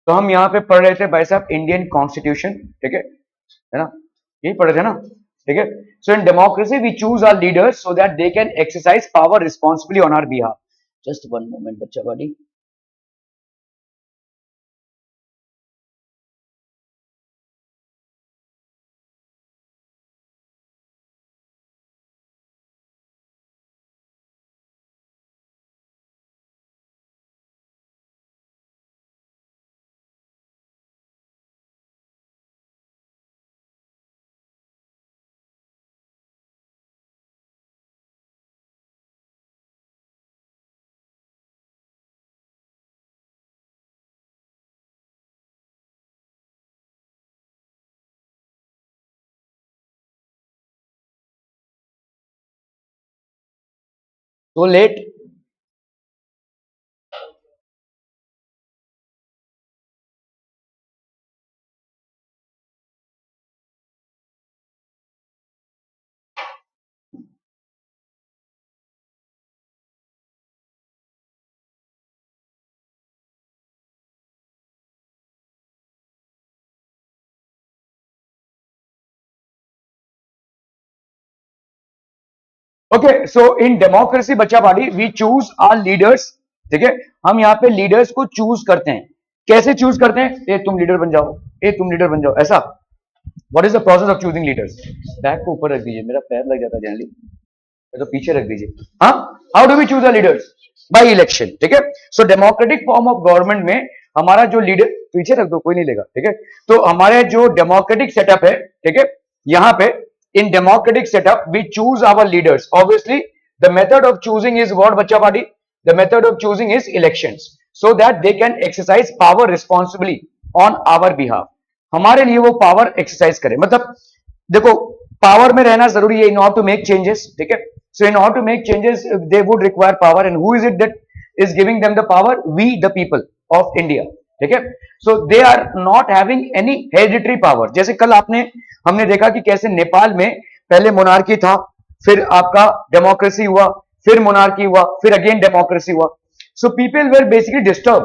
तो हम यहाँ पे पढ़ रहे थे भाई साहब इंडियन कॉन्स्टिट्यूशन, ठीक है ना, यही पढ़ रहे थे ना, ठीक है। So in democracy we choose our leaders so that they can exercise power responsibly on our behalf. Just one moment बच्चा बॉडी। So late. Okay, so in democracy बच्चा party we choose our leaders, ठीक है। हम यहाँ पे leaders को choose करते हैं। कैसे चूज करते हैं? ए तुम लीडर बन जाओ, ए तुम लीडर बन जाओ, ऐसा। What is the process of choosing leaders? Bag को ऊपर रख दीजिए, मेरा पैर लग जाता है जनरली, तो पीछे रख दीजिए। हाँ, how do we choose a leaders? By election, ठीक है। So democratic form of government में हमारा जो लीडर, पीछे रख दो कोई नहीं लेगा, ठीक है। तो हमारे जो डेमोक्रेटिक सेटअप है, ठीक है, यहाँ पे in democratic setup we choose our leaders. Obviously the method of choosing is what bachcha party? The method of choosing is elections, so that they can exercise power responsibly on our behalf. हमारे लिए वो power exercise करे, मतलब देखो power में रहना जरूरी है in order to make changes, ठीक है। So in order to make changes they would require power, and who is it that is giving them the power? We the people of India, ठीक है। So they are not having any hereditary power. जैसे कल हमने देखा कि कैसे नेपाल में पहले मोनार्की था, फिर आपका डेमोक्रेसी हुआ, फिर मोनार्की हुआ, फिर अगेन डेमोक्रेसी हुआ। So people were basically disturb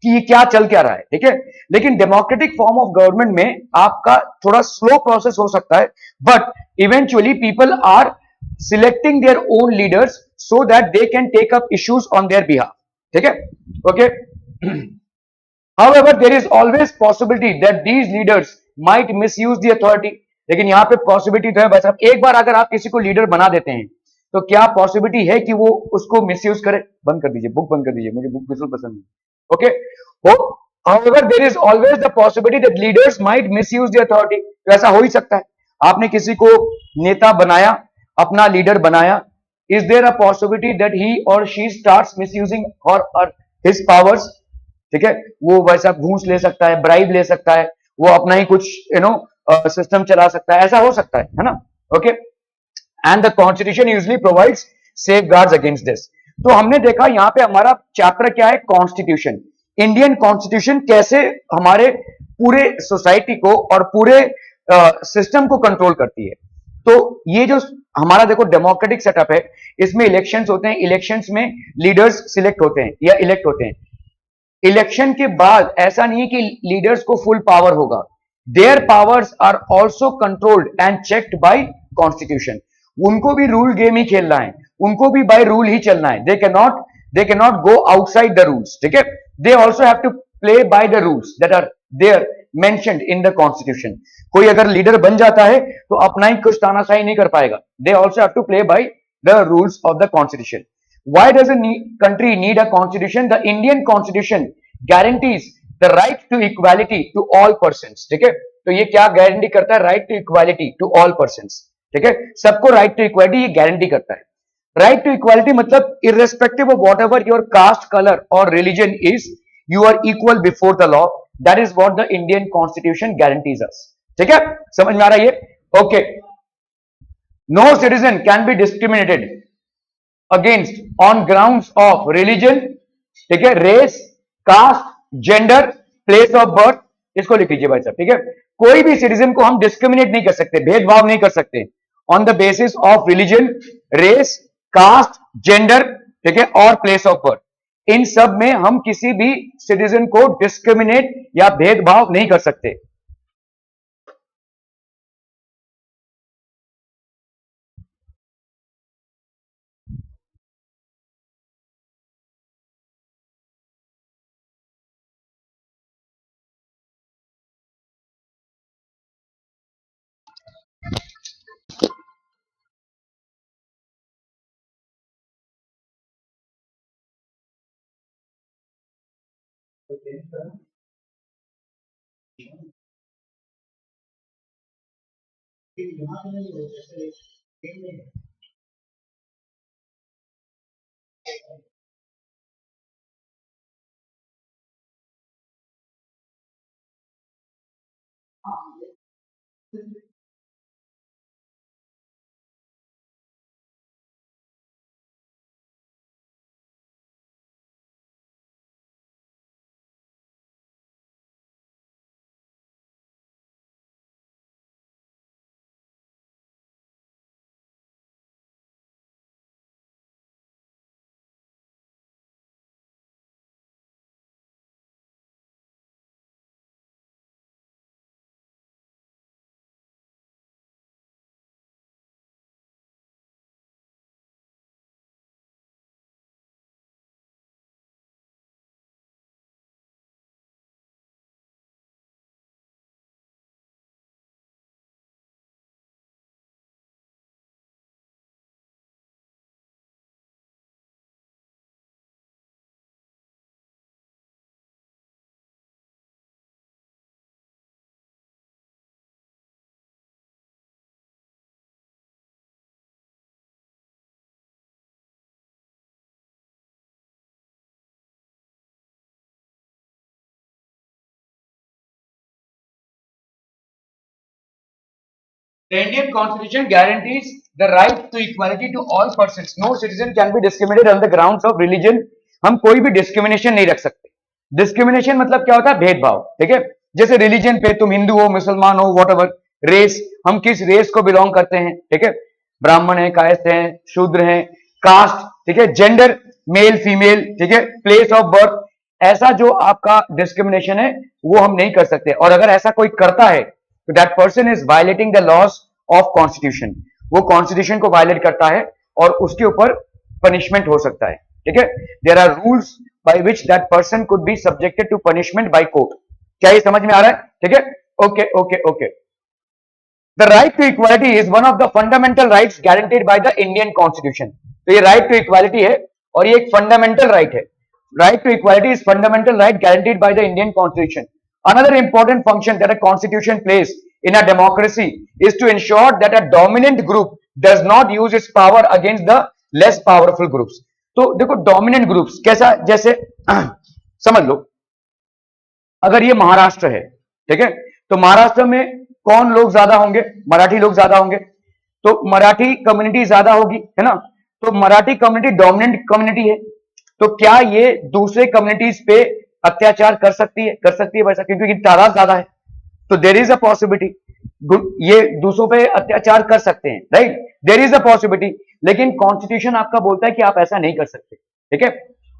कि ये क्या चल क्या रहा है, ठीक है। लेकिन डेमोक्रेटिक फॉर्म ऑफ गवर्नमेंट में आपका थोड़ा स्लो प्रोसेस हो सकता है, but eventually people are selecting their own leaders so that they can take up issues on their behalf, ठीक है। Okay, however there is always possibility that these leaders might misuse the authority. लेकिन यहाँ पे possibility तो है भाई साहब, एक बार अगर आप किसी को लीडर बना देते हैं तो क्या पॉसिबिलिटी है कि वो उसको मिसयूज करे? बंद कर दीजिए, बुक बंद कर दीजिए, मुझे बुक बिल्कुल पसंद नहीं। Okay, however there is always the possibility that leaders might misuse the authority. तो ऐसा हो ही सकता है, आपने किसी को नेता बनाया, अपना लीडर बनाया, is there a possibility that he or she starts misusing or his powers? ठीक है, वो वैसा घूस ले सकता है, ब्राइब ले सकता है, वो अपना ही कुछ सिस्टम चला सकता है, ऐसा हो सकता है ना। Okay, and the constitution usually provides safeguards against this. तो हमने देखा यहाँ पे हमारा चैप्टर क्या है? कॉन्स्टिट्यूशन। इंडियन कॉन्स्टिट्यूशन कैसे हमारे पूरे सोसाइटी को और पूरे सिस्टम को कंट्रोल करती है। तो ये जो हमारा देखो डेमोक्रेटिक सेटअप है, इसमें इलेक्शंस होते हैं, इलेक्शंस में लीडर्स सिलेक्ट होते हैं या इलेक्ट होते हैं। इलेक्शन के बाद ऐसा नहीं है कि लीडर्स को फुल पावर होगा, their powers are also controlled and checked by constitution. उनको भी रूल गेम ही खेलना है, उनको भी बाय रूल ही चलना है। They can not go outside the rules, ठीक है। They also have to play by the rules that are there mentioned in the constitution. कोई अगर लीडर बन जाता है तो अपना ही कुछ तानाशाही नहीं कर पाएगा। They also have to play by the rules of the constitution. Why does a country need a constitution? The Indian constitution guarantees the right to equality to all persons, ठीक है। तो ये क्या गारंटी करता है? Right to equality to all persons, ठीक है। सबको राइट टू इक्वालिटी ये गारंटी करता है। राइट टू इक्वालिटी मतलब irrespective of whatever your caste, colour और religion is, you are equal before the law. That is what the Indian constitution guarantees us, ठीक है। समझ में आ रहा है ये? Okay, no citizen can be discriminated against on grounds of religion, ठीक है, race, caste, gender, place of birth. इसको लिख लीजिए भाई साहब, ठीक है। कोई भी सिटीजन को हम डिस्क्रिमिनेट नहीं कर सकते, भेदभाव नहीं कर सकते on the basis of religion, race, caste, gender, ठीक है, और प्लेस ऑफ बर्थ। इन सब में हम किसी भी सिटीजन को डिस्क्रिमिनेट या भेदभाव नहीं कर सकते। The Indian Constitution guarantees the right to equality to all persons. No citizen can be discriminated on the grounds of religion. हम कोई भी डिस्क्रिमिनेशन नहीं रख सकते। डिस्क्रिमिनेशन मतलब क्या होता है? भेदभाव। ठीक है, जैसे रिलीजन पे तुम हिंदू हो, मुसलमान हो, वॉट एवर, रेस, हम किस रेस को बिलोंग करते हैं, ठीक है, ब्राह्मण है, कायस्थ है, शूद्र है, कास्ट, ठीक है, जेंडर, मेल फीमेल, ठीक है, प्लेस ऑफ बर्थ, ऐसा जो आपका डिस्क्रिमिनेशन है वो हम नहीं कर सकते। और अगर ऐसा कोई करता है तो that person is violating the laws of constitution, वो कॉन्स्टिट्यूशन को वायलेट करता है और उसके ऊपर पनिशमेंट हो सकता है। ठीक है, there are rules by which that person could be subjected to punishment by court. क्या ये समझ में आ रहा है? ठीक है, okay okay okay. The right to equality is one of the fundamental rights guaranteed by the Indian constitution. तो ये राइट टू इक्वालिटी है और ये एक फंडामेंटल राइट है। Right to equality is fundamental right guaranteed by the Indian Constitution. Another important function that a constitution plays in a democracy is to ensure that a dominant group does not use its power against the less powerful groups. तो देखो dominant groups कैसा, जैसे समझ लो अगर ये महाराष्ट्र है, ठीक है, तो महाराष्ट्र में कौन लोग ज्यादा होंगे? मराठी लोग ज्यादा होंगे, तो मराठी कम्युनिटी ज्यादा होगी, है ना? तो मराठी कम्युनिटी डोमिनेंट कम्युनिटी है, तो क्या ये दूसरे कम्युनिटीज पे अत्याचार कर सकती है? कर सकती है वैसा, क्योंकि तादाद ज्यादा है, तो देर इज अ पॉसिबिलिटी ये दूसरों पे अत्याचार कर सकते हैं, right? There is a possibility, लेकिन कॉन्स्टिट्यूशन आपका बोलता है कि आप ऐसा नहीं कर सकते। ठीक है,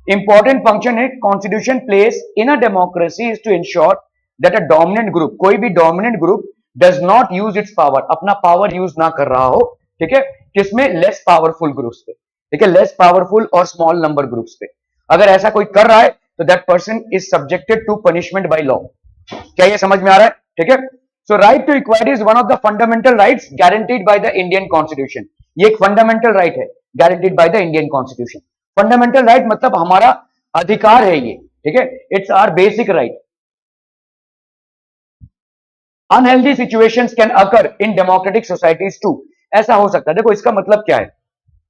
इंपॉर्टेंट फंक्शन है constitution plays in a democracy is to ensure that a dominant group, कोई भी dominant group does not use its power, अपना पावर यूज ना कर रहा हो, ठीक है, किसमें? लेस पावरफुल ग्रुप्स पे, ठीक है, लेस पावरफुल और स्मॉल नंबर ग्रुप्स पे। अगर ऐसा कोई कर रहा है तो that person is subjected to punishment by law. क्या ये समझ में आ रहा है? ठीक है, so right to equality is one of the fundamental rights guaranteed by the Indian constitution. ये एक फंडामेंटल राइट है guaranteed by the Indian constitution. Fundamental right मतलब हमारा अधिकार है ये, ठीक है, it's our basic right. Unhealthy situations can occur in democratic societies too, ऐसा हो सकता है। देखो इसका मतलब क्या है?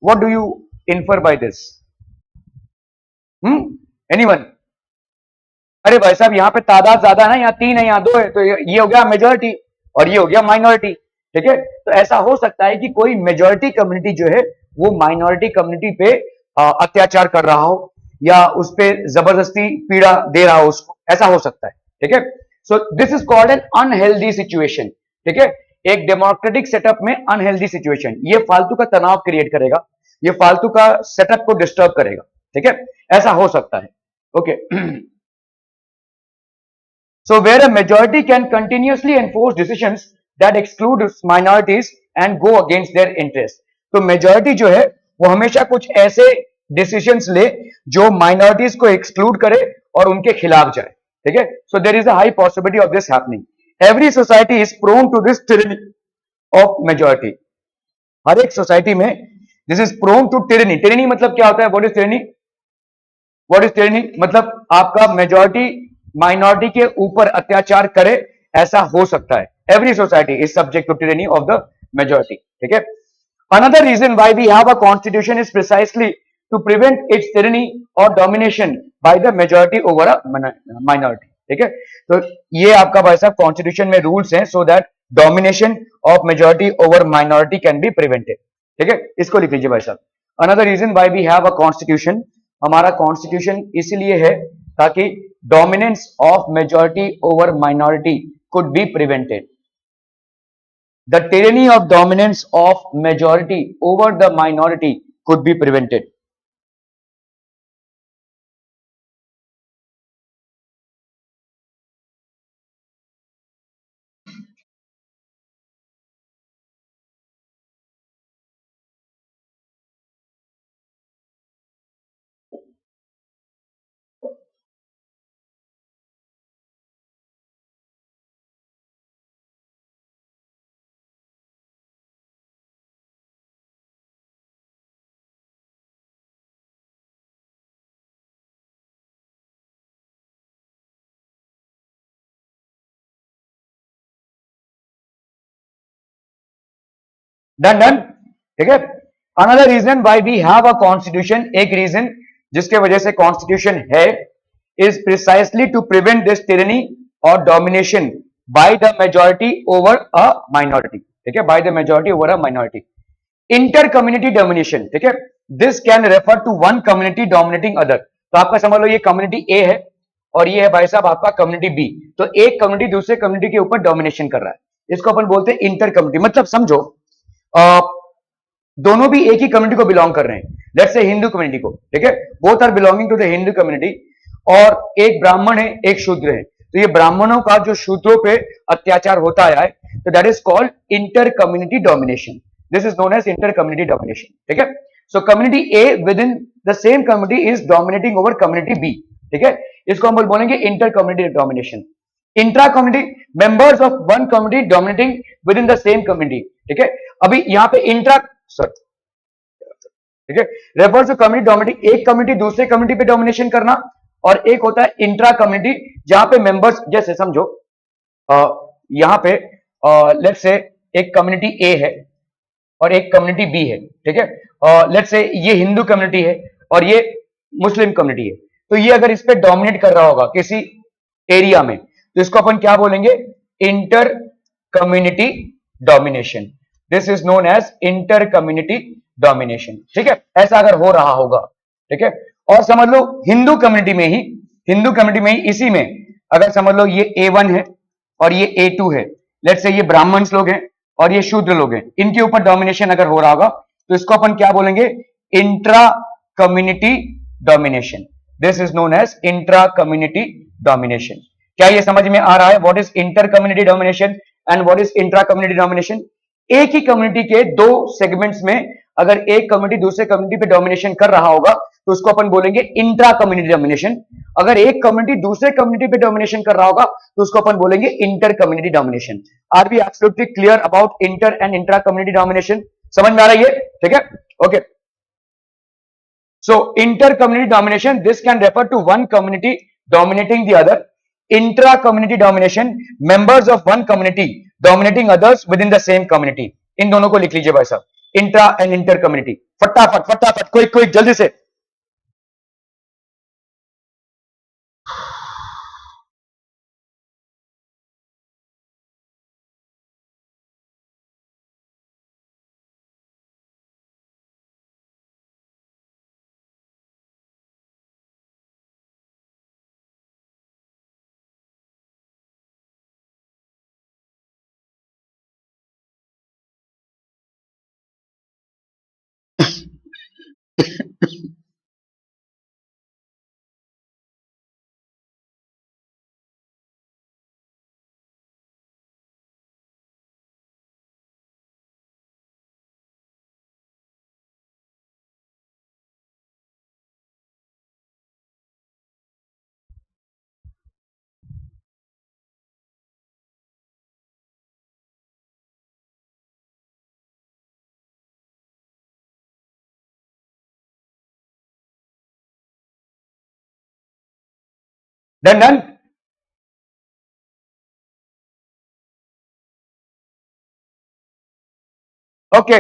What do you infer by this? Anyone? अरे भाई साहब यहाँ पे तादाद ज्यादा है ना, यहाँ 3 है, यहाँ 2 है, तो ये हो गया मेजोरिटी और ये हो गया माइनॉरिटी। ठीक है, तो ऐसा हो सकता है कि कोई मेजोरिटी कम्युनिटी जो है वो माइनॉरिटी कम्युनिटी पे अत्याचार कर रहा हो या उस पर जबरदस्ती पीड़ा दे रहा हो उसको, ऐसा हो सकता है। ठीक है, so this is called an unhealthy situation. ठीक है, एक डेमोक्रेटिक सेटअप में अनहेल्दी सिचुएशन, ये फालतू का तनाव क्रिएट करेगा, ये फालतू का सेटअप को डिस्टर्ब करेगा। ठीक है, ऐसा हो सकता है। Okay So where a majority can continuously enforce decisions that exclude minorities and go against their interest. तो majority जो है वो हमेशा कुछ ऐसे decisions ले जो minorities को exclude करे और उनके खिलाफ जाए, ठीक है? So there is a high possibility of this happening. Every society is prone to this tyranny of majority. हर एक सोसाइटी में this is prone to tyranny. Tyranny मतलब क्या होता है? What is tyranny? What is tyranny? मतलब आपका majority minority के ऊपर अत्याचार करे, ऐसा हो सकता है। Every society is subject to tyranny of the majority, ठीक है? Another reason why we have a constitution is precisely to prevent its tyranny और domination by the majority over a minority, ठीक है? तो ये आपका भाई साहब कॉन्स्टिट्यूशन में रूल्स हैं so that domination of majority over minority can be prevented, ठीक है? इसको लिख लीजिए भाई साहब। Another reason why we have a constitution, हमारा कॉन्स्टिट्यूशन इसलिए है ताकि dominance of majority over minority could be prevented. The tyranny of dominance of majority over the minority could be prevented. Done done, ठीक है? Another reason why we have a constitution, एक reason जिसके वजह से constitution है, is precisely to prevent this tyranny और domination by the majority over a minority, ठीक है? By the majority over a minority. Inter community domination, ठीक है? This can refer to one community dominating other. तो आपका समझ लो ये कम्युनिटी ए है और ये है भाई साहब आपका कम्युनिटी बी। तो एक कम्युनिटी दूसरे कम्युनिटी के ऊपर डोमिनेशन कर रहा है, इसको अपन बोलते हैं इंटर कम्युनिटी। मतलब समझो दोनों भी एक ही कम्युनिटी को बिलोंग कर रहे हैं, लेट्स से हिंदू कम्युनिटी को, ठीक है? Both are belonging to the Hindu community, और एक ब्राह्मण है एक शूद्र है। तो ये ब्राह्मणों का जो शूद्रों पे अत्याचार होता आया है, तो that is called inter community domination. This is known as inter community domination, ठीक है? So community A within the same community is dominating over community B, ठीक है? इसको हम बोलेंगे inter community domination. Intra community, members of one community dominating within the same community, ठीक है? अभी यहाँ पे इंट्रा, सॉरी, ठीक है, रेफर्स टू कम्युनिटी डोमिनेटिंग, एक कम्युनिटी दूसरे कम्युनिटी पे डोमिनेशन करना, और एक होता है इंट्रा कम्युनिटी जहां पे मेंबर्स, जैसे समझो यहां पे लेट्स से एक कम्युनिटी ए है और एक कम्युनिटी बी है, ठीक है? लेट्स से ये हिंदू कम्युनिटी है और ये मुस्लिम कम्युनिटी है। तो ये अगर इस पे डोमिनेट कर रहा होगा किसी एरिया में, तो इसको अपन क्या बोलेंगे? Inter community domination. This is known as inter community domination, ठीक है? ऐसा अगर हो रहा होगा, ठीक है? और समझ लो हिंदू कम्युनिटी में ही, हिंदू कम्युनिटी में ही इसी में अगर समझ लो ये A1 है और ये A2 है, लेट्स से ये ब्राह्मण्स लोग हैं और ये शूद्र लोग हैं, इनके ऊपर डोमिनेशन अगर हो रहा होगा, तो इसको अपन क्या बोलेंगे? Intra community domination. This is known as intra community domination. क्या ये समझ में आ रहा है? What is inter community domination and what is intra community domination? एक ही कम्युनिटी के दो सेगमेंट्स में अगर एक कम्युनिटी दूसरे कम्युनिटी पे डोमिनेशन कर रहा होगा, तो उसको अपन बोलेंगे इंट्रा कम्युनिटी डोमिनेशन। अगर एक कम्युनिटी दूसरे कम्युनिटी पे डोमिनेशन कर रहा होगा, तो उसको अपन बोलेंगे inter community domination. Are we absolutely clear about inter and intra community domination? समझ में आ रहा है ये? ठीक है, okay. So inter-community domination, this can refer to one community dominating the other. Intra-community domination, members of one community dominating others within the same community. इन दोनों को लिख लीजिए भाई साहब, इंट्रा एंड इंटर कम्युनिटी। फटाफट फटाफट, क्विक क्विक, जल्दी से। Done done. Okay,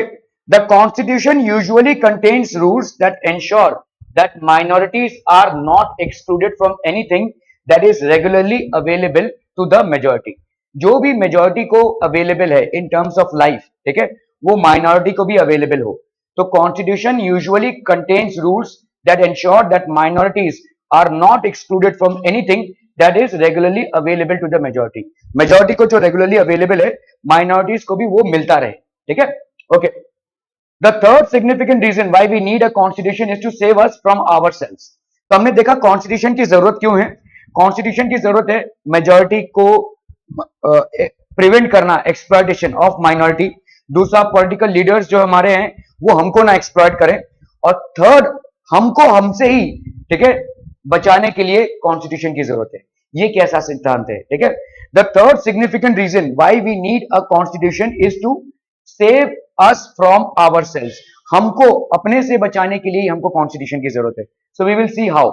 the constitution usually contains rules that ensure that minorities are not excluded from anything that is regularly available to the majority. जो भी majority को available है in terms of life, ठीक है, वो minority को भी available हो. तो constitution usually contains rules that ensure that minorities are not excluded from anything that is regularly available to the majority. Majority को जो regularly available है, minorities को भी वो मिलता रहे, ठीक है. Okay. The third significant reason why we need a constitution is to save us from ourselves. तो हमने देखा कॉन्स्टिट्यूशन की जरूरत क्यों है. कॉन्स्टिट्यूशन की जरूरत है मेजॉरिटी को प्रिवेंट करना एक्सप्लॉयटेशन ऑफ माइनॉरिटी. दूसरा पॉलिटिकल लीडर्स जो हमारे हैं वो हमको ना एक्सप्लॉयट करें. और थर्ड हमको हमसे ही, ठीक है, बचाने के लिए कॉन्स्टिट्यूशन की जरूरत है. ये कैसा सिद्धांत है, ठीक है. The third significant reason why we need a constitution is to save us from ourselves. हमको अपने से बचाने के लिए हमको कॉन्स्टिट्यूशन की जरूरत है. So we will see how.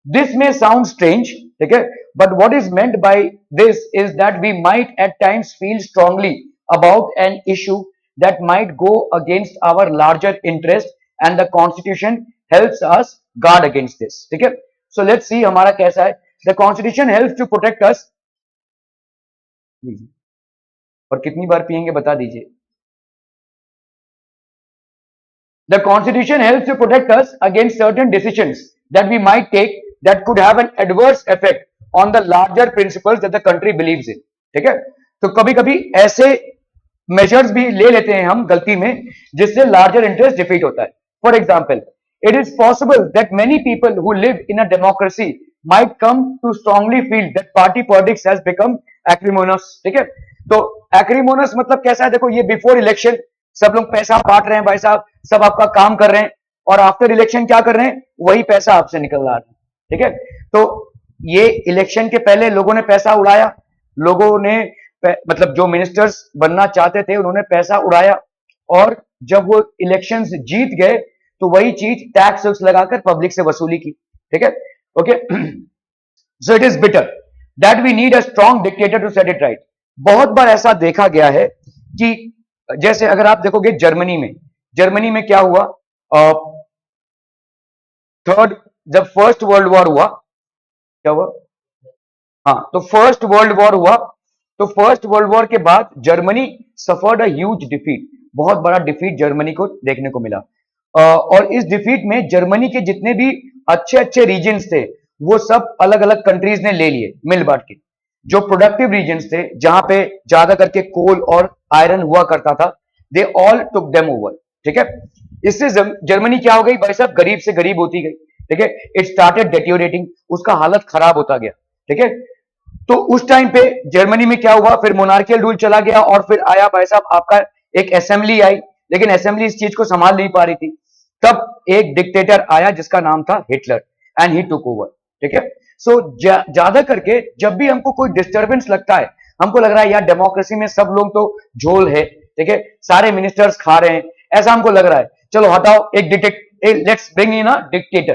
This may sound strange, ठीक है, but what is meant by this is that we might at times feel strongly about an issue that might go against our larger interest and the constitution helps us guard against this. ठीक है, so let's see हमारा कैसा है. The constitution helps to protect us. और कितनी बार पिएंगे बता दीजिए. The Constitution helps to protect us against certain decisions that we might take that could have an adverse effect on the larger principles that the country believes in. ठीक है, तो कभी कभी ऐसे मेजर्स भी ले लेते हैं हम गलती में जिससे लार्जर इंटरेस्ट डिफीट होता है. For example, it is possible that many people who live in a democracy might come to strongly feel that party politics has become acrimonious. ठीक है, तो acrimonious मतलब कैसा है, देखो ये बिफोर इलेक्शन सब लोग पैसा बांट रहे हैं भाई साहब, सब आपका काम कर रहे हैं, और आफ्टर इलेक्शन क्या कर रहे हैं, वही पैसा आपसे निकल रहा है. ठीक है, तो ये इलेक्शन के पहले लोगों ने पैसा उड़ाया, लोगों ने मतलब जो मिनिस्टर्स बनना चाहते थे उन्होंने पैसा उड़ाया, और जब वो इलेक्शंस जीत गए तो वही चीज टैक्स लगाकर पब्लिक से वसूली की. ठीक है, okay. So it is better that we need a strong dictator to set it right. बहुत बार ऐसा देखा गया है कि जैसे अगर आप देखोगे जर्मनी में क्या हुआ, थर्ड जब फर्स्ट वर्ल्ड वॉर हुआ, क्या हुआ, हाँ, तो फर्स्ट वर्ल्ड वॉर हुआ, तो फर्स्ट वर्ल्ड वॉर के बाद Germany suffered a huge defeat. बहुत बड़ा डिफीट जर्मनी को देखने को मिला. और इस डिफीट में जर्मनी के जितने भी अच्छे अच्छे रीजन्स थे वो सब अलग अलग कंट्रीज ने ले लिए मिल बांट के. जो प्रोडक्टिव रीजन्स थे जहां पे ज्यादा करके कोल और आयरन हुआ करता था, they all took them over. ठीक है, इससे जर्मनी क्या हो गई भाई साहब, गरीब से गरीब होती गई. ठीक है, इट स्टार्टेड डेटियोरेटिंग, उसका हालत खराब होता गया. ठीक है, तो उस टाइम पे जर्मनी में क्या हुआ, फिर मोनार्कियल रूल चला गया, और फिर आया भाई साहब आपका एक असेंबली आई, लेकिन असेंबली इस चीज को संभाल नहीं पा रही थी. तब एक डिक्टेटर आया जिसका नाम था Hitler, and he took over. ठीक है, सो ज्यादा करके जब भी हमको कोई डिस्टर्बेंस लगता है, हमको लग रहा है यार डेमोक्रेसी में सब लोग तो झोल है, ठीक है, सारे मिनिस्टर्स खा रहे हैं, ऐसा हमको लग रहा है, चलो हटाओ let's bring in a dictator.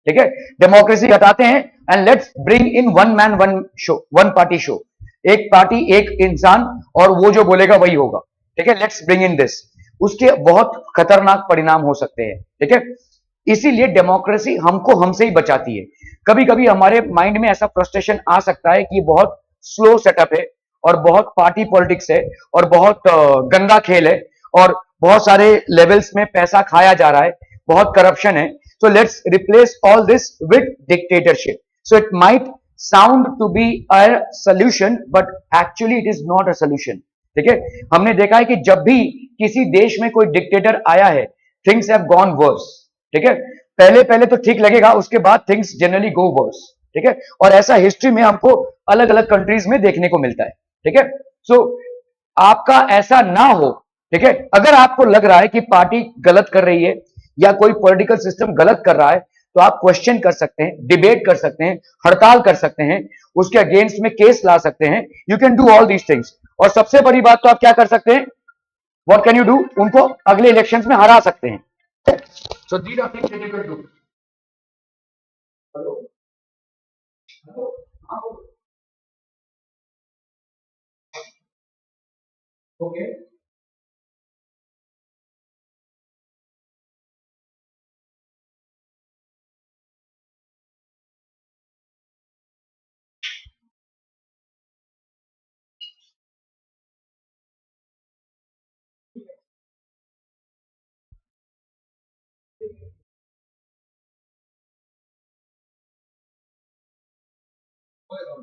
ठीक है, डेमोक्रेसी हटाते हैं and let's bring in one man one show, one party show, एक पार्टी एक इंसान, और वो जो बोलेगा वही होगा. ठीक है, लेट्स ब्रिंग इन दिस. उसके बहुत खतरनाक परिणाम हो सकते हैं. ठीक है, इसीलिए डेमोक्रेसी हमको हमसे ही बचाती है. कभी कभी हमारे माइंड में ऐसा फ्रस्ट्रेशन आ सकता है कि ये बहुत स्लो सेटअप है, और बहुत पार्टी पॉलिटिक्स है, और बहुत गंदा खेल है, और बहुत सारे लेवल्स में पैसा खाया जा रहा है, बहुत करप्शन है. So let's replace all this with dictatorship. So it might sound to be a solution, but actually it is not a solution. ठीक है, हमने देखा है कि जब भी किसी देश में कोई डिक्टेटर आया है, things have gone worse. ठीक है, पहले पहले तो ठीक लगेगा, उसके बाद things generally go worse. ठीक है, और ऐसा हिस्ट्री में हमको अलग अलग कंट्रीज में देखने को मिलता है. ठीक है, सो आपका ऐसा ना हो. ठीक है, अगर आपको लग रहा है कि पार्टी गलत कर रही है या कोई पॉलिटिकल सिस्टम गलत कर रहा है, तो आप क्वेश्चन कर सकते हैं, डिबेट कर सकते हैं, हड़ताल कर सकते हैं, उसके अगेंस्ट में केस ला सकते हैं. You can do all these things. और सबसे बड़ी बात तो आप क्या कर सकते हैं, व्हाट कैन यू डू, उनको अगले इलेक्शंस में हरा सकते हैं. So these are things that you can do. Hello, okay.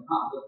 हाँ।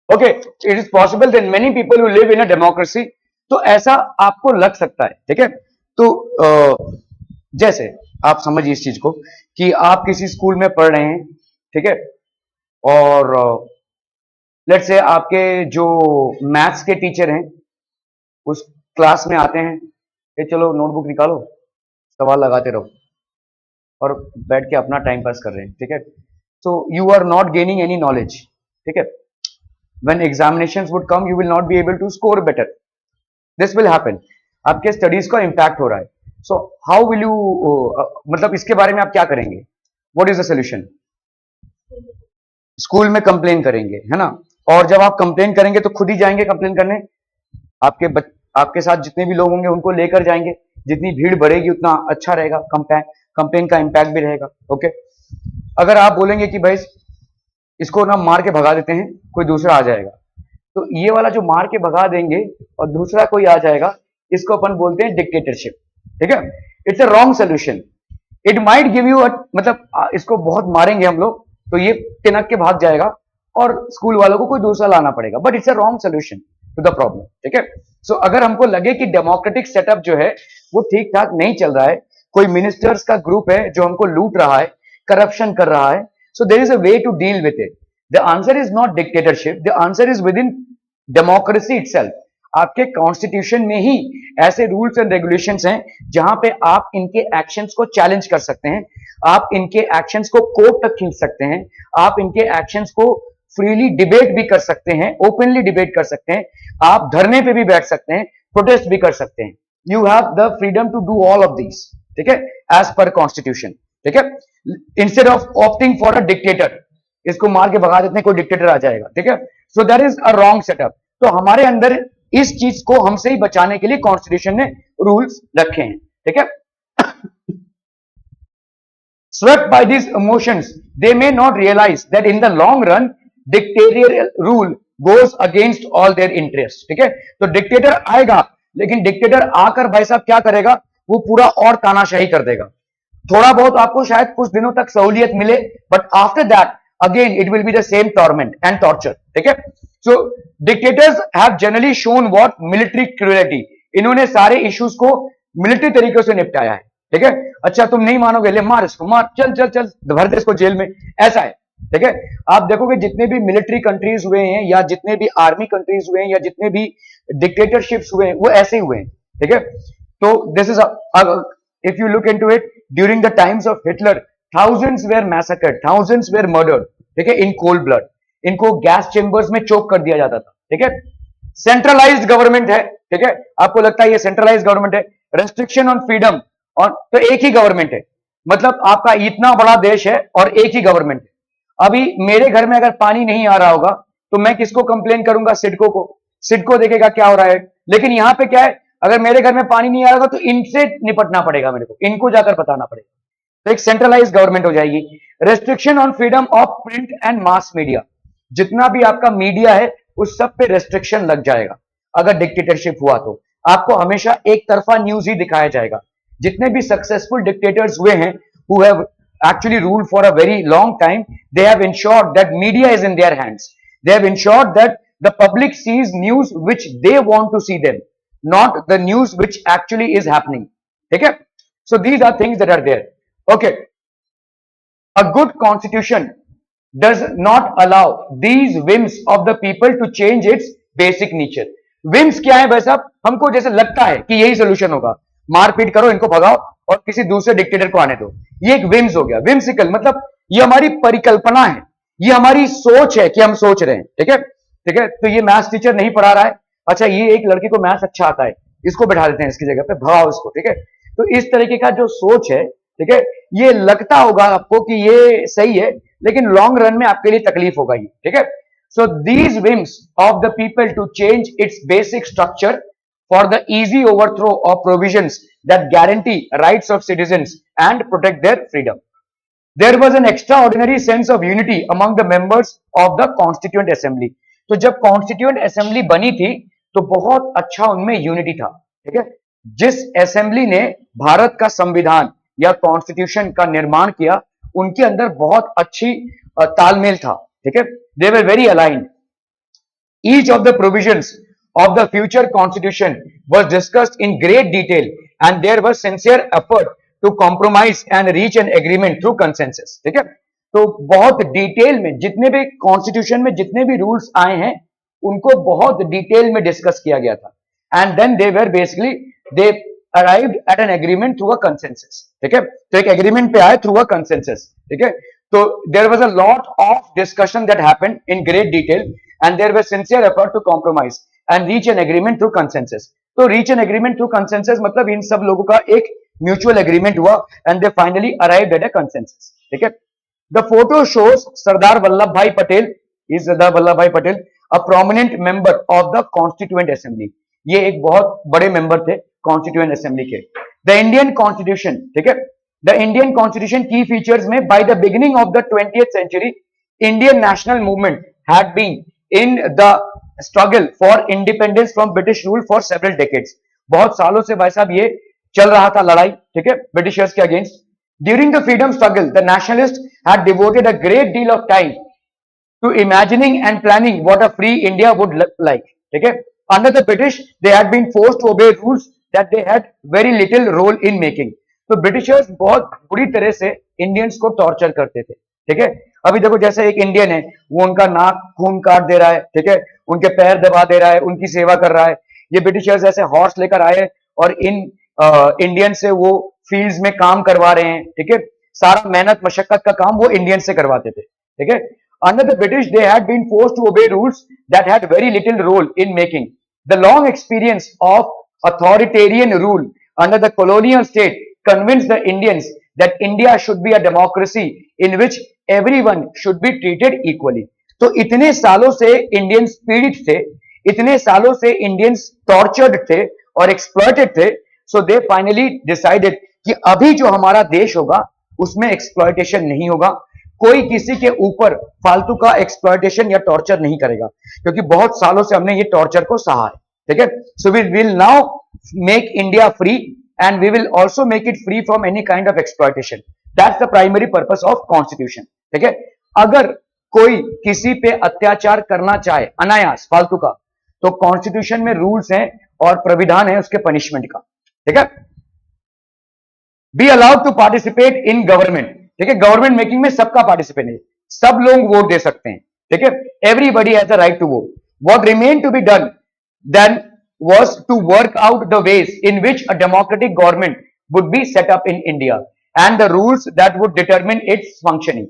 Okay, it is possible then many people who live in a democracy. तो ऐसा आपको लग सकता है, ठीक है। तो जैसे आप समझिए इस चीज को कि आप किसी स्कूल में पढ़ रहे हैं, ठीक है, और लेट्स से आपके जो मैथ्स के टीचर हैं उस क्लास में आते हैं कि चलो नोटबुक निकालो, सवाल लगाते रहो, और बैठ के अपना टाइम पास कर रहे हैं, ठीक है। So you are not gaining any knowledge, ठीक है। when examinations would come you will not be able to score better, this will happen, आपके स्टडीज का इंपैक्ट हो रहा है। सो हाउ विल यू, मतलब इसके बारे में आप क्या करेंगे, what is the solution? School में कंप्लेन करेंगे, है ना। और जब आप कंप्लेन करेंगे तो खुद ही जाएंगे कंप्लेन करने, आपके साथ जितने भी लोग होंगे उनको लेकर जाएंगे, जितनी भीड़ बढ़ेगी उतना अच्छा रहेगा, कंप्लेन का इंपैक्ट भी रहेगा। ओके, अगर आप बोलेंगे कि भाई इसको ना मार के भगा देते हैं, कोई दूसरा आ जाएगा, तो ये वाला जो मार के भगा देंगे और दूसरा कोई आ जाएगा, इसको अपन बोलते हैं डिक्टेटरशिप, ठीक है। It's a wrong solution. It might give you मतलब इसको बहुत मारेंगे हम लोग तो ये तिनक के भाग जाएगा और स्कूल वालों को कोई दूसरा लाना पड़ेगा, but it's a wrong solution to the problem. ठीक है, सो अगर हमको लगे कि डेमोक्रेटिक सेटअप जो है वो ठीक ठाक नहीं चल रहा है, कोई मिनिस्टर्स का ग्रुप है जो हमको लूट रहा है, करप्शन कर रहा है, so there is a way to deal with it. The answer is not dictatorship, the answer is within democracy itself. आपके कॉन्स्टिट्यूशन में ही ऐसे रूल्स एंड रेगुलेशंस हैं जहां पे आप इनके एक्शंस को चैलेंज कर सकते हैं, आप इनके एक्शंस को कोर्ट तक खींच सकते हैं, आप इनके एक्शंस को फ्रीली डिबेट भी कर सकते हैं, ओपनली डिबेट कर सकते हैं, आप धरने पे भी बैठ सकते हैं, प्रोटेस्ट भी कर सकते हैं। You have the freedom to do all of these, ठीक है, एज पर कॉन्स्टिट्यूशन। ठीक है, instead of opting for a dictator, इसको मार के भगा देते हैं, कोई डिक्टेटर आ जाएगा। ठीक है, so that is a wrong setup. तो हमारे अंदर इस चीज को हमसे ही बचाने के लिए कॉन्स्टिट्यूशन ने रूल्स रखे हैं। ठीक है, swept by these emotions, they may not realize that in the long run, dictatorial rule goes against all their interests. ठीक है, तो डिक्टेटर आएगा, लेकिन डिक्टेटर आकर भाई साहब क्या करेगा, वो पूरा और तानाशाही कर देगा। थोड़ा बहुत आपको शायद कुछ दिनों तक सहूलियत मिले, but after that again it will be the same torment and torture. ठीक है, so dictators have generally shown what military cruelty, इन्होंने सारे इश्यूज को मिलिट्री तरीके से निपटाया है। ठीक है, अच्छा तुम नहीं मानोगे, ले मार इसको, मार, चल चल चल, भर दे इसको जेल में, ऐसा है। ठीक है, आप देखोगे जितने भी मिलिट्री कंट्रीज हुए हैं या जितने भी आर्मी कंट्रीज हुए हैं या जितने भी डिक्टेटरशिप्स हुए हैं वो ऐसे ही हुए हैं। ठीक है, तो this is if you look into it, during the times of Hitler, thousands were massacred, thousands were murdered, ठीक है, in cold blood, इनको गैस चेंबर्स में चोक कर दिया जाता था। ठीक है, सेंट्रलाइज्ड गवर्नमेंट है। ठीक है, आपको लगता है ये सेंट्रलाइज्ड गवर्नमेंट है, रेस्ट्रिक्शन ऑन फ्रीडम, और तो एक ही गवर्नमेंट है, मतलब आपका इतना बड़ा देश है और एक ही गवर्नमेंट है। अभी मेरे घर में अगर पानी नहीं आ रहा होगा तो मैं किसको कंप्लेन करूंगा, सिडको को, सिडको देखेगा क्या हो रहा है। लेकिन यहां पे क्या है, अगर मेरे घर में पानी नहीं आ रहा तो इनसे निपटना पड़ेगा मेरे को, इनको जाकर बताना पड़ेगा, तो एक सेंट्रलाइज गवर्नमेंट हो जाएगी। Restriction on freedom of print and mass media, जितना भी आपका मीडिया है उस सब पे रेस्ट्रिक्शन लग जाएगा। अगर डिक्टेटरशिप हुआ तो आपको हमेशा एक तरफा न्यूज ही दिखाया जाएगा। जितने भी सक्सेसफुल डिक्टेटर्स हुए हैं who have actually ruled for a very long time, they have ensured that media is in their hands, they have ensured that the public sees news which they want to see them, not the news which actually is happening. ठीक है, so these are things that are there. Okay, a good constitution does not allow these whims of the people to change its basic nature. whims क्या है भाई साहब, हमको जैसे लगता है कि यही सोल्यूशन होगा, मारपीट करो, इनको भगाओ और किसी दूसरे डिक्टेटर को आने दो, ये एक विम्स हो गया। विम्सिकल मतलब ये हमारी परिकल्पना है, ये हमारी सोच है कि हम सोच रहे हैं। ठीक है, ठीक है, तो ये मैथ्स टीचर नहीं पढ़ा रहा है, अच्छा ये एक लड़के को मैथ्स अच्छा आता है, इसको बैठा देते हैं इसकी जगह पे, भगाओ इसको। ठीक है, तो इस तरीके का जो सोच है, ठीक है, ये लगता होगा आपको कि ये सही है, लेकिन लॉन्ग रन में आपके लिए तकलीफ होगा ये। ठीक है, so these whims of the people to change its basic structure for the easy overthrow of provisions that guarantee rights of citizens and protect their freedom. There was an extraordinary sense of unity among the members of the Constituent Assembly. तो जब Constituent Assembly बनी थी तो बहुत अच्छा उनमें unity था। ठीक है, जिस असेंबली ने भारत का संविधान या कॉन्स्टिट्यूशन का निर्माण किया, उनके अंदर बहुत अच्छी तालमेल था। ठीक है, they were very aligned. Each of the provisions of the future constitution was discussed in great detail and there was sincere effort to compromise and reach an agreement through consensus. ठीक है, तो बहुत डिटेल में जितने भी constitution में जितने भी रूल्स आए हैं उनको बहुत डिटेल में डिस्कस किया गया था, and then they were basically they arrived at an agreement through a consensus. ठीक है, तो एक एग्रीमेंट पे आए थ्रू अ कंसेंसस। ठीक है, तो there was a lot of discussion that happened in great detail and there was sincere effort to compromise and reach an agreement through consensus. तो reach an agreement through consensus मतलब इन सब लोगों का एक mutual agreement हुआ and they finally arrived at a consensus. ठीक है, the photo shows Sardar Vallabhbhai Patel, is Sardar Vallabhbhai Patel, a prominent member of the Constituent Assembly. ये एक बहुत बड़े मेंबर थे Constituent Assembly के। The Indian Constitution, ठीक है, the Indian Constitution key features में by the beginning of the 20th century, Indian national movement had been in the struggle for independence from British rule for several decades. बहुत सालों से भाई साहब ये चल रहा था लड़ाई, ठीक है, ब्रिटिशर्स के against. During the freedom struggle, the nationalists had devoted a great deal of time to imagining and planning what a free India would look like. Okay? Under the British, they had been forced to obey rules that they had very little role in making. तो Britishers बहुत बुरी तरह से Indians को torture करते थे. ठीक है, अभी देखो जैसे एक इंडियन है, वो उनका नाक खून काट दे रहा है, ठीक है, उनके पैर दबा दे रहा है, उनकी सेवा कर रहा है. ये ब्रिटिशर्स ऐसे हॉर्स लेकर आए और इन इंडियन से वो फील्ड्स में काम करवा रहे हैं. ठीक है, सारा मेहनत मशक्कत का काम वो इंडियन से करवाते थे. ठीक है, under the British, they had been forced to obey rules that had very little role in making. The long experience of authoritarian rule under the colonial state convinced the Indians that India should be a democracy in which everyone should be treated equally. तो इतने सालों से Indians पीड़ित थे, इतने सालों से Indians tortured थे और एक्सप्लॉइटेड थे. सो दे फाइनली डिसाइडेड कि अभी जो हमारा देश होगा उसमें एक्सप्लॉइटेशन नहीं होगा, कोई किसी के ऊपर फालतू का एक्सप्लॉइटेशन या टॉर्चर नहीं करेगा, क्योंकि बहुत सालों से हमने ये टॉर्चर को सहा है. ठीक है, so we will now make India free and we will also make it free from any kind of exploitation. That's the primary purpose of constitution. ठीक है, अगर कोई किसी पे अत्याचार करना चाहे अनायास फालतू का, तो कॉन्स्टिट्यूशन में रूल्स हैं और प्राविधान है उसके पनिशमेंट का. ठीक है, be allowed to participate in government. ठीक है, गवर्नमेंट मेकिंग में सबका पार्टिसिपेट है, सब लोग वोट दे सकते हैं. ठीक है, everybody has the right to vote. What remain to be done then was to work out the ways in which a democratic government would be set up in India and the rules that would determine its functioning.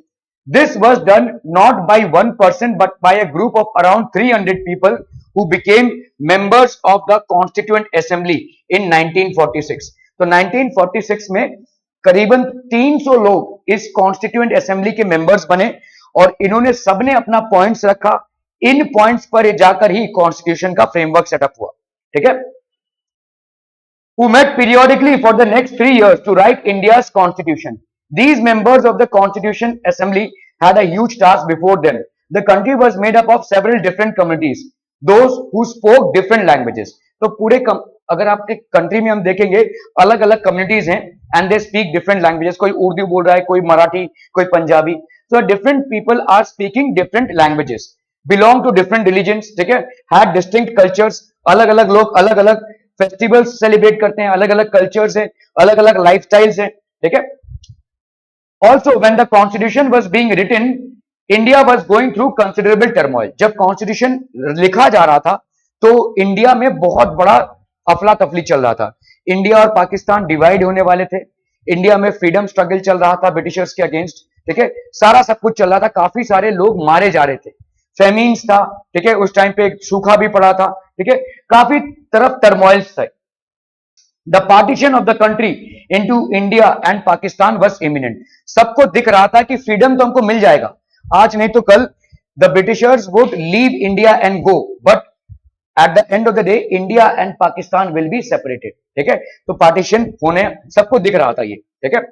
This was done not by one person but by a group of around 300 people who became members of the Constituent Assembly in 1946. तो 1946 में करीबन 300 लोग इस constituent assembly के members बने और इन्होंने सबने अपना पॉइंट्स रखा. इन पॉइंट्स पर जाकर ही कॉन्स्टिट्यूशन का फ्रेमवर्क सेटअप हुआ. ठीक है, who met periodically for the next 3 years to write India's constitution. These members of the Constitution Assembly had a huge task before them. The country was made up of several different communities, those who spoke different languages. तो पूरे अगर आपके country में हम देखेंगे अलग अलग communities हैं and they speak different languages. कोई उर्दू बोल रहा है, कोई मराठी, कोई Punjabi. So different people are speaking different languages, belong to different religions. ठीक है, had distinct cultures. अलग अलग लोग अलग अलग फेस्टिवल्स सेलिब्रेट करते हैं, अलग अलग कल्चर्स हैं, अलग अलग लाइफस्टाइल्स हैं. ठीक है, also when the constitution was being written India was going through considerable turmoil. जब कॉन्स्टिट्यूशन लिखा जा रहा था तो इंडिया में बहुत बड़ा अफला तफली चल रहा था. इंडिया और पाकिस्तान डिवाइड होने वाले थे. इंडिया में फ्रीडम स्ट्रगल चल रहा था ब्रिटिशर्स के अगेंस्ट. ठीक है, सारा सब कुछ चल रहा था, काफी सारे लोग मारे जा रहे थे, फेमीन्स था. ठीक है, उस टाइम पे सूखा भी पड़ा था. ठीक है, काफी तरफ टर्मोइल्स थे. The partition of the country into India and Pakistan was imminent. सबको दिख रहा था कि फ्रीडम तो हमको मिल जाएगा, आज नहीं तो कल the Britishers would leave India and go, but at the end of the day India and Pakistan will be separated. ठीक है, तो पार्टीशन होने सबको दिख रहा था ये. ठीक है,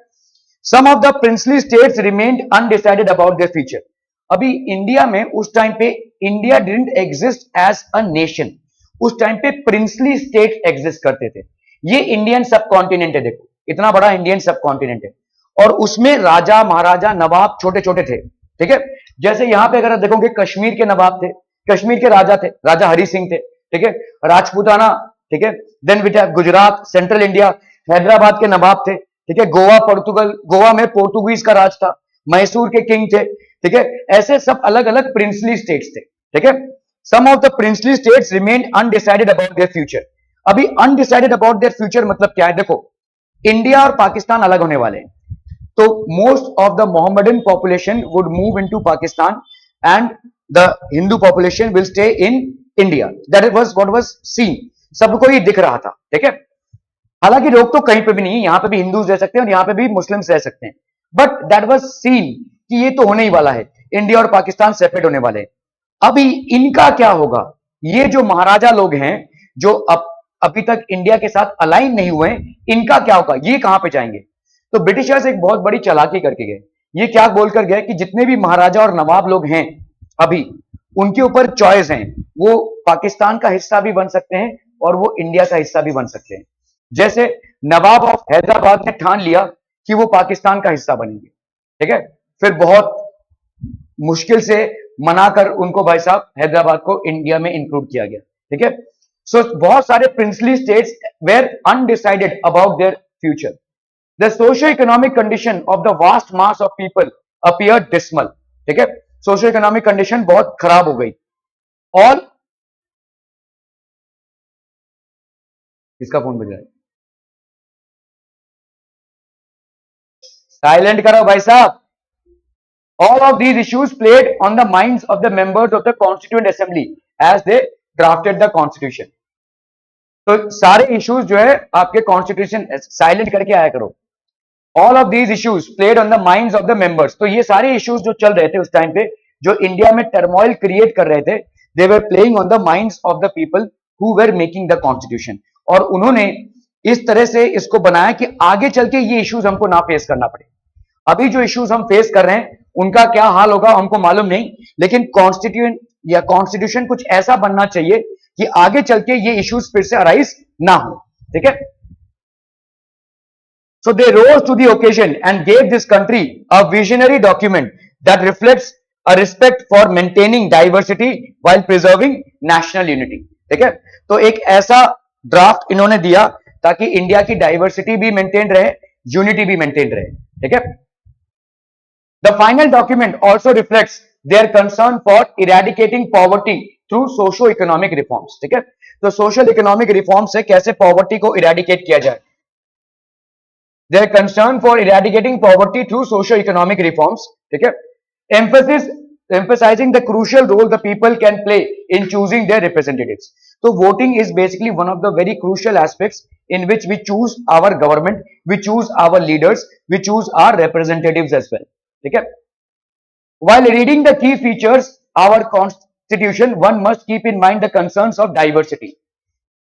some of the princely states remained undecided about their future. अभी इंडिया में उस टाइम पे India didn't exist as a nation. उस टाइम पे प्रिंसली स्टेट एग्जिस्ट करते थे. ये इंडियन सब कॉन्टिनेंट है, देखो इतना बड़ा इंडियन सब कॉन्टिनेंट है और उसमें राजा महाराजा नवाब छोटे छोटे थे. ठीक है, जैसे यहां पे अगर आप देखोगे कश्मीर के नवाब थे, कश्मीर के राजा थे, राजा हरि सिंह थे. ठीक है, राजपूताना. ठीक है, देन विट गुजरात, सेंट्रल इंडिया, हैदराबाद के नवाब थे. ठीक है, गोवा पोर्तुगल, गोवा में पोर्तुगीज का राज था, मैसूर के किंग थे. ठीक है, ऐसे सब अलग अलग प्रिंसली स्टेट्स थे. ठीक है, some of the princely states remained undecided about their future. अभी अनडिसाइडेड अबाउट देयर फ्यूचर मतलब क्या है, देखो इंडिया और पाकिस्तान अलग होने वाले हैं, तो most of the Mohammedan population would move into Pakistan and the Hindu population will stay in India. That was what was scene. सबको ये दिख रहा था. ठीक है, हालांकि रोक तो कहीं पे भी नहीं है, यहां पे भी हिंदूज रह सकते हैं और यहां पे भी मुस्लिम्स रह सकते हैं, बट दैट वाज सीन कि ये तो होने ही वाला है, इंडिया और पाकिस्तान सेपरेट होने वाले हैं. अभी इनका क्या होगा, ये जो महाराजा लोग हैं जो अभी तक इंडिया के साथ अलाइन नहीं हुए हैं, इनका क्या होगा, ये कहां पे जाएंगे. तो ब्रिटिशर्स एक बहुत बड़ी चालाकी करके गए. ये क्या बोलकर गए कि जितने भी महाराजा और नवाब लोग हैं अभी, उनके ऊपर चॉइस है, वो पाकिस्तान का हिस्सा भी बन सकते हैं और वो इंडिया का हिस्सा भी बन सकते हैं. जैसे नवाब ऑफ हैदराबाद ने ठान लिया कि वो पाकिस्तान का हिस्सा बनेंगे, ठीक है। फिर बहुत मुश्किल से मनाकर उनको भाई साहब हैदराबाद को इंडिया में इंक्लूड किया गया, ठीक है। सो बहुत सारे princely states were undecided about their future. The socio economic condition of the vast mass of people appear dismal, ठीक है। सोशो इकोनॉमिक कंडीशन बहुत खराब हो गई। और किसका फोन बज रहा है? साइलेंट करो भाई साहब। All of these issues played on the minds of the members of the Constituent Assembly as they drafted the Constitution. तो सारे इश्यूज जो है आपके कॉन्स्टिट्यूशन, साइलेंट करके आया करो। All of these issues played on the minds of the members, तो ये सारे इश्यूज जो चल रहे थे उस टाइम पे, जो इंडिया में टर्मोइल क्रिएट कर रहे थे, they were playing on the minds of the people who were making the constitution. और उन्होंने इस तरह से इसको बनाया कि आगे चल के ये इश्यूज हमको ना फेस करना पड़े। अभी जो इश्यूज हम फेस कर रहे हैं उनका क्या हाल होगा हमको मालूम नहीं, लेकिन कॉन्स्टिट्यूएंट या कॉन्स्टिट्यूशन कुछ ऐसा बनना चाहिए कि आगे चल के ये इश्यूज फिर से अराइज ना हो, ठीक है। So they rose to the occasion and gave this country a visionary document that reflects a respect for maintaining diversity while preserving national unity, ठीक है। तो एक ऐसा ड्राफ्ट इन्होंने दिया ताकि इंडिया की डाइवर्सिटी भी मेंटेन रहे, यूनिटी भी मेंटेन रहे, ठीक है। The final document also reflects their concern for eradicating poverty through socio-economic reforms, ठीक है। तो सोशल इकोनॉमिक रिफॉर्म से कैसे पॉवर्टी को इरेडिकेट किया जाए, their concern for eradicating poverty through socio-economic reforms, ठीक है। Emphasizing the crucial role the people can play in choosing their representatives. So voting is basically one of the very crucial aspects in which we choose our government, we choose our leaders, we choose our representatives as well, ठीक है। While reading the key features our constitution, one must keep in mind the concerns of diversity.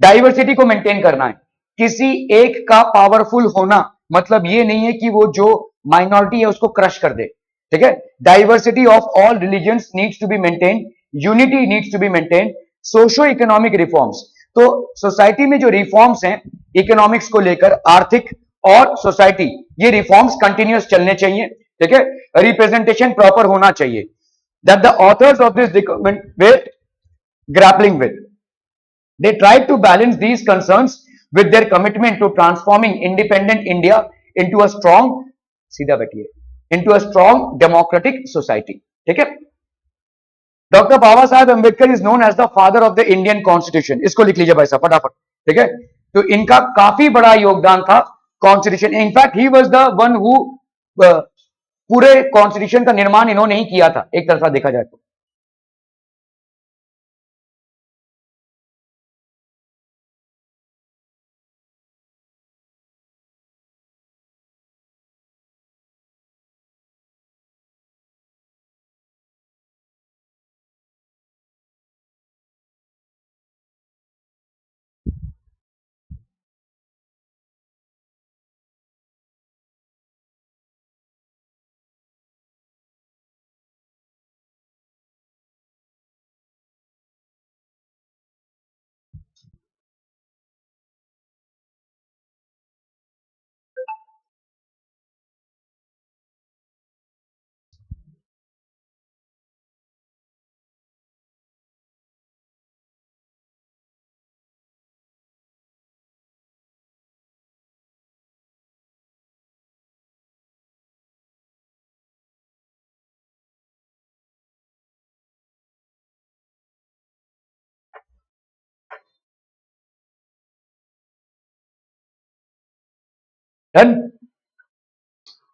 Diversity को maintain करना है। किसी एक का powerful होना मतलब ये नहीं है कि वो जो माइनॉरिटी है उसको क्रश कर दे, ठीक है। Diversity of all religions needs to be maintain, unity needs to be maintain, socio economic reforms. तो सोसाइटी में जो रिफॉर्म्स हैं इकोनॉमिक्स को लेकर, आर्थिक और सोसाइटी, ये रिफॉर्म्स कंटिन्यूअस चलने चाहिए, ठीक है। रिप्रेजेंटेशन प्रॉपर होना चाहिए। That the author's of this document way grappling with, they tried to balance these concerns with their commitment to transforming independent India into a strong, सीधा बैठिए, into a strong democratic society, ठीक है। Doctor Baba Saheb Ambedkar is known as the father of the Indian constitution, इसको लिख लीजिए भाई साहब फटाफट, ठीक है। तो इनका काफी बड़ा योगदान था constitution, in fact he was the one who पूरे कॉन्स्टिट्यूशन का निर्माण इन्होंने ही किया था, एक तरफा देखा जाए तो। Done?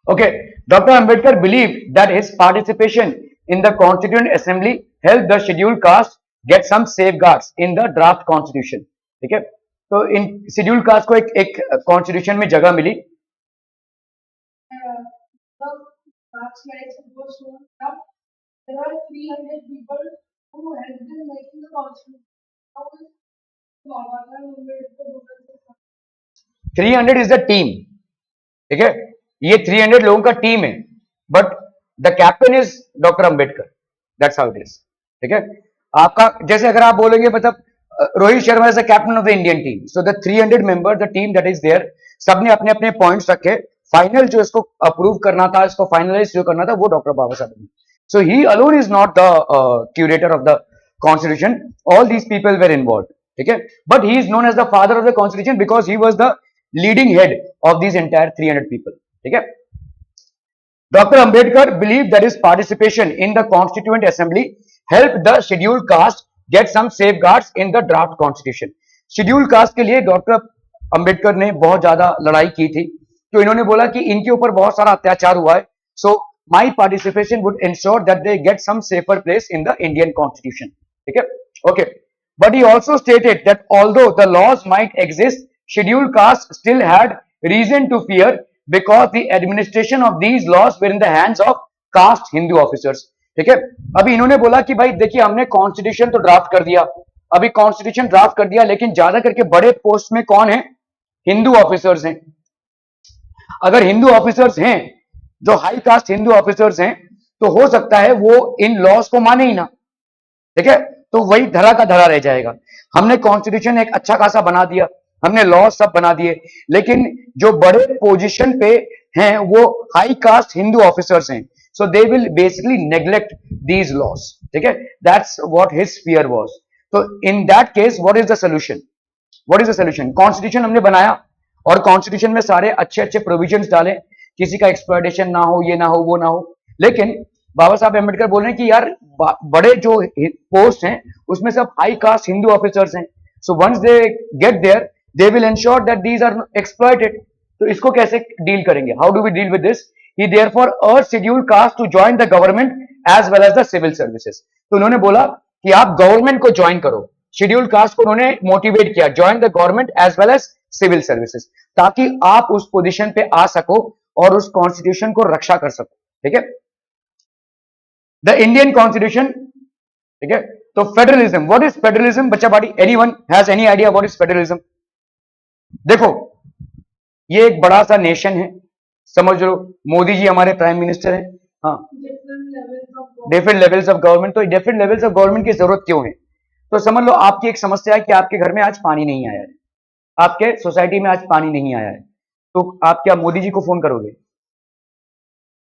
Okay. Dr. Ambedkar believed that his participation in the Constituent Assembly helped the scheduled caste get some safeguards in the draft constitution. ठीक है, तो इन शेड्यूल कास्ट को एक कॉन्स्टिट्यूशन में जगह मिली। There are 300 people who have been making the constitution. 300 is the team, ठीक है, ये 300 लोगों का टीम है, but the captain is doctor Ambedkar, that's how it is, ठीक है। आपका जैसे अगर आप बोलेंगे मतलब Rohit Sharma is the captain of the Indian team, so the 300 member the team that is there, सबने अपने अपने पॉइंट्स रखे, फाइनल जो इसको अप्रूव करना था, इसको फाइनलाइज जो करना था, वो doctor Baba Saheb. So he alone is not the curator of the constitution, all these people were involved, ठीक है, but he is known as the father of the constitution because he was the leading head of this entire 300 people, ठीक है। Dr. Ambedkar believed that his participation in the Constituent Assembly helped the scheduled caste get some safeguards in the draft constitution. Scheduled caste के लिए doctor Ambedkar ने बहुत ज्यादा लड़ाई की थी, तो इन्होंने बोला कि इनके ऊपर बहुत सारा अत्याचार हुआ है, so my participation would ensure that they get some safer place in the Indian Constitution, ठीक है, okay. But he also stated that although the laws might exist, scheduled caste still had reason to fear because the administration of these laws were in the hands of caste Hindu officers, ठीक है। अभी इन्होंने बोला कि भाई देखिए हमने constitution तो ड्राफ्ट कर दिया, अभी कॉन्स्टिट्यूशन ड्राफ्ट कर दिया, लेकिन ज्यादा करके बड़े पोस्ट में कौन है? हिंदू ऑफिसर्स हैं। अगर हिंदू ऑफिसर्स हैं, जो हाई कास्ट हिंदू ऑफिसर्स हैं, तो हो सकता है वो इन लॉस को माने ही ना, ठीक है, तो वही धरा का धरा रह जाएगा। हमने कॉन्स्टिट्यूशन एक अच्छा खासा बना दिया, हमने लॉ सब बना दिए, लेकिन जो बड़े पोजीशन पे हैं वो हाई कास्ट हिंदू ऑफिसर्स हैं, so they will basically neglect these laws, ठीक है, that's what his fear was. तो in that case what is the solution? What is the solution? Constitution हमने बनाया और कॉन्स्टिट्यूशन में सारे अच्छे अच्छे प्रोविजंस डाले, किसी का एक्सप्लॉयटेशन ना हो, ये ना हो, वो ना हो, लेकिन बाबा साहब अम्बेडकर बोल रहे हैं कि यार बड़े जो पोस्ट हैं उसमें सब हाई कास्ट हिंदू ऑफिसर्स हैं, so once they get there they will ensure that these are exploited. तो इसको कैसे डील करेंगे? How do we deal with this? He therefore urged scheduled caste to join the government as well as the civil services. तो उन्होंने बोला कि आप government को ज्वाइन करो, शेड्यूल्ड कास्ट को उन्होंने मोटिवेट किया, join the government as well as civil services, ताकि आप उस पोजीशन पे आ सको और उस कॉन्स्टिट्यूशन को रक्षा कर सको, ठीक है। द इंडियन कॉन्स्टिट्यूशन, ठीक है, तो फेडरलिज्म, व्हाट इज फेडरलिज्म बच्चा party? Anyone has any idea what is federalism? देखो ये एक बड़ा सा नेशन है, समझ लो, मोदी जी हमारे प्राइम मिनिस्टर हैं, हाँ, डिफरेंट लेवल्स ऑफ गवर्नमेंट, तो डिफरेंट लेवल्स ऑफ गवर्नमेंट की जरूरत क्यों है? तो समझ लो आपकी एक समस्या है कि आपके घर में आज पानी नहीं आया है, आपके सोसाइटी में आज पानी नहीं आया है, तो आप क्या मोदी जी को फोन करोगे?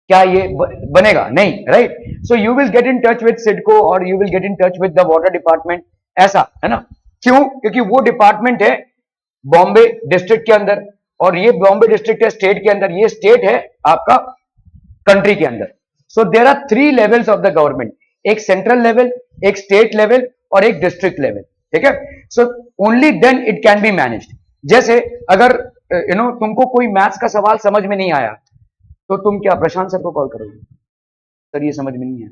क्या ये बनेगा? नहीं, right. So you will get in touch with CIDCO और you will get in touch with the water department, ऐसा है ना। क्यों? क्योंकि वो डिपार्टमेंट है बॉम्बे डिस्ट्रिक्ट के अंदर, और ये बॉम्बे डिस्ट्रिक्ट है स्टेट के अंदर, ये स्टेट है आपका कंट्री के अंदर। So there are 3 levels of the government, एक सेंट्रल लेवल, एक स्टेट लेवल और एक डिस्ट्रिक्ट लेवल, ठीक है। So only then it can be managed. जैसे अगर तुमको कोई मैथ्स का सवाल समझ में नहीं आया, तो तुम क्या प्रशांत सर को कॉल करोगे? सर ये समझ में नहीं है,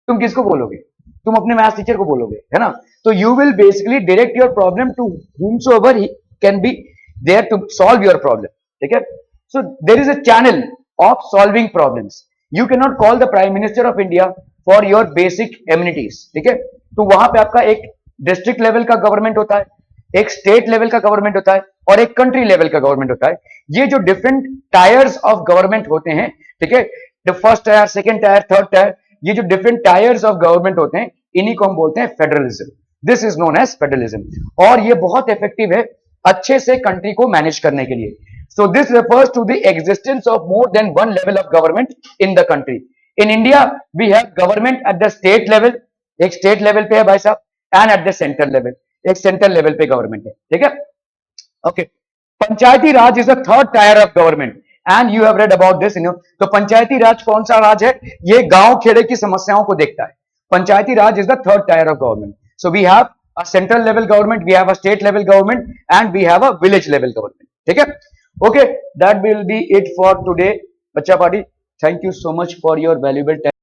तुम किसको बोलोगे? तुम अपने मैथ्स टीचर को बोलोगे, है ना। तो you will basically direct your problem to whomsoever he can be there to solve your problem, ठीक है। So there is a channel of solving problems. You cannot call the Prime Minister of India for your basic amenities, ठीक है। तो वहां पे आपका एक district level का गवर्नमेंट होता है, एक स्टेट लेवल का गवर्नमेंट होता है और एक कंट्री लेवल का गवर्नमेंट होता है। ये जो डिफरेंट टायर्स ऑफ गवर्नमेंट होते हैं, ठीक है, the first tier, second tyre, third tier, ये जो डिफरेंट टायर्स ऑफ गवर्नमेंट होते हैं, इन्हीं को हम बोलते हैं federalism. This is known as federalism, और ये बहुत इफेक्टिव है अच्छे से कंट्री को मैनेज करने के लिए। So this refers to the existence of more than one level of government in the country. In India we have government at the state level, एक स्टेट लेवल पे है भाई साहब, and at the central level, एक central level पे government है, ठीक है, okay. Panchayati Raj is the third tier of government and you have read about this in. तो पंचायती राज कौन सा राज है? ये गांव खेड़े की समस्याओं को देखता है। Panchayati Raj is the third tier of government. So we have a central level government, we have a state level government, and we have a village level government, ठीक है। Okay, that will be it for today, बच्चा party. Thank you so much for your valuable time.